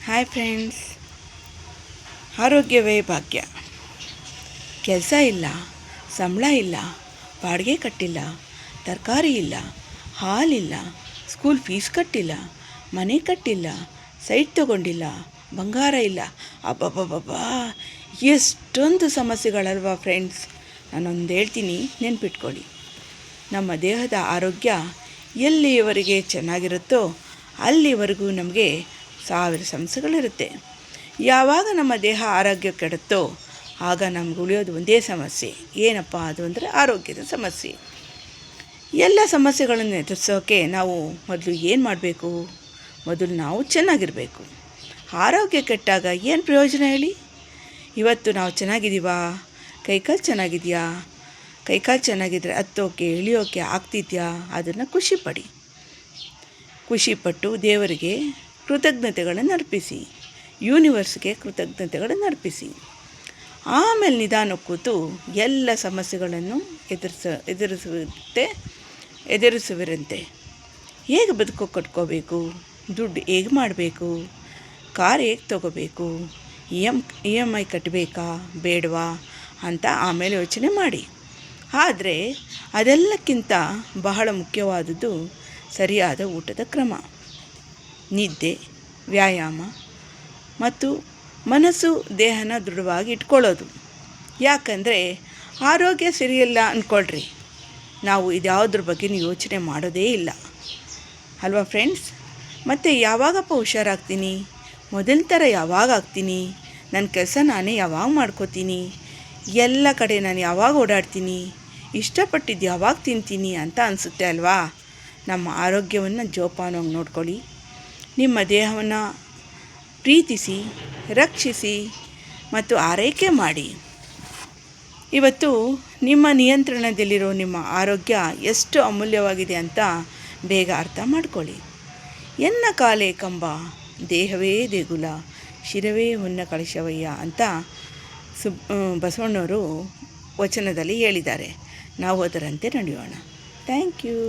Hi friends. ಆರೋಗ್ಯವೇ ಭಾಗ್ಯ. ಕೆಲಸ ಇಲ್ಲ, ಸಂಬಳ ಇಲ್ಲ, ಬಾಡಿಗೆ ಕಟ್ಟಿಲ್ಲ, ತರಕಾರಿ ಇಲ್ಲ, ಹಾಲಿಲ್ಲ, ಸ್ಕೂಲ್ ಫೀಸ್ ಕಟ್ಟಿಲ್ಲ, ಮನೆ ಕಟ್ಟಿಲ್ಲ, ಸೈಟ್ ತಗೊಂಡಿಲ್ಲ, ಬಂಗಾರ ಇಲ್ಲ. ಅಬ್ಬಬ್ಬಬ್ಬಾ, ಎಷ್ಟೊಂದು ಸಮಸ್ಯೆಗಳಲ್ವಾ ಫ್ರೆಂಡ್ಸ್. ನಾನೊಂದು ಹೇಳ್ತೀನಿ, ನೆನ್ಪಿಟ್ಕೊಳ್ಳಿ. ನಮ್ಮ ದೇಹದ ಆರೋಗ್ಯ ಎಲ್ಲಿಯವರೆಗೆ ಚೆನ್ನಾಗಿರುತ್ತೋ ಅಲ್ಲಿವರೆಗೂ ನಮಗೆ 1000 ಸಮಸ್ಯೆಗಳಿರುತ್ತೆ. ಯಾವಾಗ ನಮ್ಮ ದೇಹ ಆರೋಗ್ಯ ಕೆಡುತ್ತೋ ಆಗ ನಮ್ಗೆ ಉಳಿಯೋದು ಒಂದೇ ಸಮಸ್ಯೆ. ಏನಪ್ಪ ಅದು ಅಂದರೆ ಆರೋಗ್ಯದ ಸಮಸ್ಯೆ. ಎಲ್ಲ ಸಮಸ್ಯೆಗಳನ್ನು ಎದುರಿಸೋಕ್ಕೆ ನಾವು ಮೊದಲು ಏನು ಮಾಡಬೇಕು? ಮೊದಲು ನಾವು ಚೆನ್ನಾಗಿರಬೇಕು. ಆರೋಗ್ಯ ಕೆಟ್ಟಾಗ ಏನು ಪ್ರಯೋಜನ ಹೇಳಿ? ಇವತ್ತು ನಾವು ಚೆನ್ನಾಗಿದ್ದೀವಾ? ಕೈಕಾಲು ಚೆನ್ನಾಗಿದೆಯಾ? ಕೈಕಾಲು ಚೆನ್ನಾಗಿದ್ದರೆ ಹತ್ತೋಕೆ ಇಳಿಯೋಕೆ ಆಗ್ತಿದೆಯಾ? ಅದನ್ನು ಖುಷಿಪಟ್ಟು ದೇವರಿಗೆ ಕೃತಜ್ಞತೆಗಳನ್ನು ಅರ್ಪಿಸಿ, ಯೂನಿವರ್ಸ್ಗೆ ಕೃತಜ್ಞತೆಗಳನ್ನು ಅರ್ಪಿಸಿ. ಆಮೇಲೆ ನಿಧಾನ ಕೂತು ಎಲ್ಲ ಸಮಸ್ಯೆಗಳನ್ನು ಎದುರಿಸುವಿರಂತೆ. ಹೇಗೆ ಬದುಕು ಕಟ್ಕೋಬೇಕು, ದುಡ್ಡು ಹೇಗೆ ಮಾಡಬೇಕು, ಕಾರ್ ಹೇಗೆ ತೊಗೋಬೇಕು, EMI ಕಟ್ಟಬೇಕಾ ಬೇಡವಾ ಅಂತ ಆಮೇಲೆ ಯೋಚನೆ ಮಾಡಿ. ಆದರೆ ಅದೆಲ್ಲಕ್ಕಿಂತ ಬಹಳ ಮುಖ್ಯವಾದದ್ದು ಸರಿಯಾದ ಊಟದ ಕ್ರಮ, ನಿದ್ದೆ, ವ್ಯಾಯಾಮ ಮತ್ತು ಮನಸ್ಸು ದೇಹನ ದೃಢವಾಗಿ ಇಟ್ಕೊಳ್ಳೋದು. ಯಾಕಂದರೆ ಆರೋಗ್ಯ ಸರಿಯಿಲ್ಲ ಅಂದ್ಕೊಳ್ರಿ, ನಾವು ಇದ್ಯಾವುದ್ರ ಬಗ್ಗೆನೂ ಯೋಚನೆ ಮಾಡೋದೇ ಇಲ್ಲ ಅಲ್ವಾ ಫ್ರೆಂಡ್ಸ್. ಮತ್ತು ಯಾವಾಗಪ್ಪ ಹುಷಾರಾಗ್ತೀನಿ? ಮೊದಲ ಥರ ಯಾವಾಗ ಆಗ್ತೀನಿ? ನನ್ನ ಕೆಲಸ ನಾನೇ ಯಾವಾಗ ಮಾಡ್ಕೋತೀನಿ? ಎಲ್ಲ ಕಡೆ ನಾನು ಯಾವಾಗ ಓಡಾಡ್ತೀನಿ? ಇಷ್ಟಪಟ್ಟಿದ್ದು ಯಾವಾಗ ತಿಂತೀನಿ ಅಂತ ಅನಿಸುತ್ತೆ ಅಲ್ವಾ. ನಮ್ಮ ಆರೋಗ್ಯವನ್ನು ಜೋಪಾನವಾಗಿ ನೋಡ್ಕೊಳ್ಳಿ. ನಿಮ್ಮ ದೇಹವನ್ನು ಪ್ರೀತಿಸಿ, ರಕ್ಷಿಸಿ ಮತ್ತು ಆರೈಕೆ ಮಾಡಿ. ಇವತ್ತು ನಿಮ್ಮ ನಿಯಂತ್ರಣದಲ್ಲಿರೋ ನಿಮ್ಮ ಆರೋಗ್ಯ ಎಷ್ಟು ಅಮೂಲ್ಯವಾಗಿದೆ ಅಂತ ಬೇಗ ಅರ್ಥ ಮಾಡ್ಕೊಳ್ಳಿ. ಎನ್ನ ಕಾಲೇ ಕಂಬ, ದೇಹವೇ ದೇಗುಲ, ಶಿರವೇ ಹೊನ್ನ ಕಳಶವಯ್ಯ ಅಂತ ಬಸವಣ್ಣವರು ವಚನದಲ್ಲಿ ಹೇಳಿದ್ದಾರೆ. ನಾವು ಅದರಂತೆ ನಡೆಯೋಣ. Thank you.